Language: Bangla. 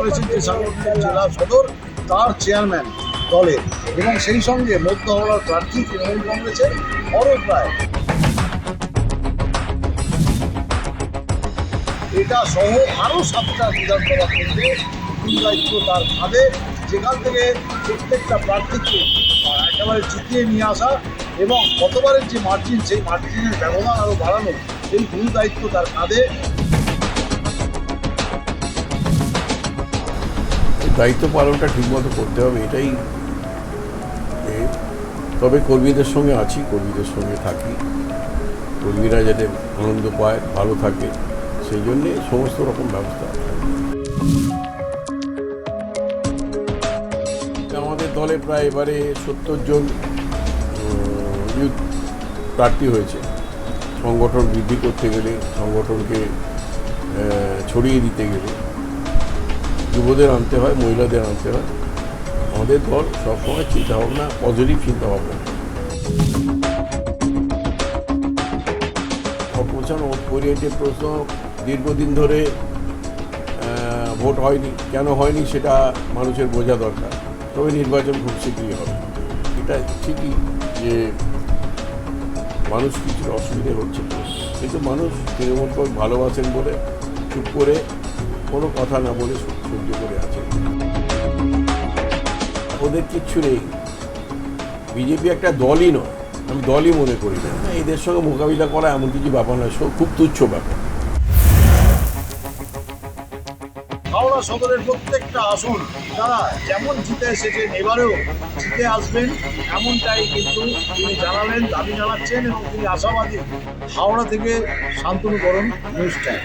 করেছেন যে সাংগঠনিক জেলা সদর তার চেয়ারম্যান দলের, এবং সেই সঙ্গে মধ্য হাওড়ার প্রার্থী তৃণমূল কংগ্রেসের অরূপ রায়। এটা সহ আরও 7টা বিধানসভা কেন্দ্রে দায়িত্ব তার কাঁধে, যেখান থেকে প্রত্যেকটা প্রার্থীকে একেবারে জিতিয়ে নিয়ে আসা এবং গতবারের যে মার্জিন, সেই মার্জিনের ব্যবধান আরও বাড়ানো, এই ভুল দায়িত্ব তার কাঁধে। দায়িত্ব পালনটা ঠিকমতো করতে হবে, এটাই। তবে কর্মীদের সঙ্গে আছি, কর্মীদের সঙ্গে থাকি, কর্মীরা যাতে আনন্দ পায়, ভালো থাকে, সেই জন্যে সমস্ত রকম ব্যবস্থা আছে। আমাদের দলে প্রায় এবারে 70 জন ইউথ প্রার্থী হয়েছে। সংগঠন বৃদ্ধি করতে গেলে, সংগঠনকে ছড়িয়ে দিতে গেলে যুবদের আনতে হয়, মহিলাদের আনতে হয়। আমাদের দল সবসময় চিন্তাভাবনা, পজিটিভ চিন্তাভাবনা। অপোজিশন ওরিয়েন্টেড প্রশ্ন, দীর্ঘদিন ধরে ভোট হয়নি, কেন হয়নি সেটা মানুষের বোঝা দরকার, তবে নির্বাচন খুব শীঘ্রই হবে। এটা ঠিকই যে মানুষ কিছু অসুবিধে হচ্ছে, কিন্তু মানুষ তৃণমূলকে ভালোবাসেন বলে চুপ করে কোনো কথা না বলে সহ্য করে আছে। ওদের কিচ্ছু নেই, বিজেপি একটা দলই নয়, আমি দলই মনে করি না। এদের সঙ্গে মোকাবিলা করা এমন কিছু ব্যাপার নয়, খুব তুচ্ছ ব্যাপার। হাওড়া সদরের প্রত্যেকটা আসন তারা যেমন জিতে এসেছেন এবারেও জিতে আসবেন, এমনটাই কিন্তু তিনি জানালেন, দাবি জানাচ্ছেন, এবং তিনি আশাবাদী। হাওড়া থেকে শান্তনু বরণ, নিউজ টাইম।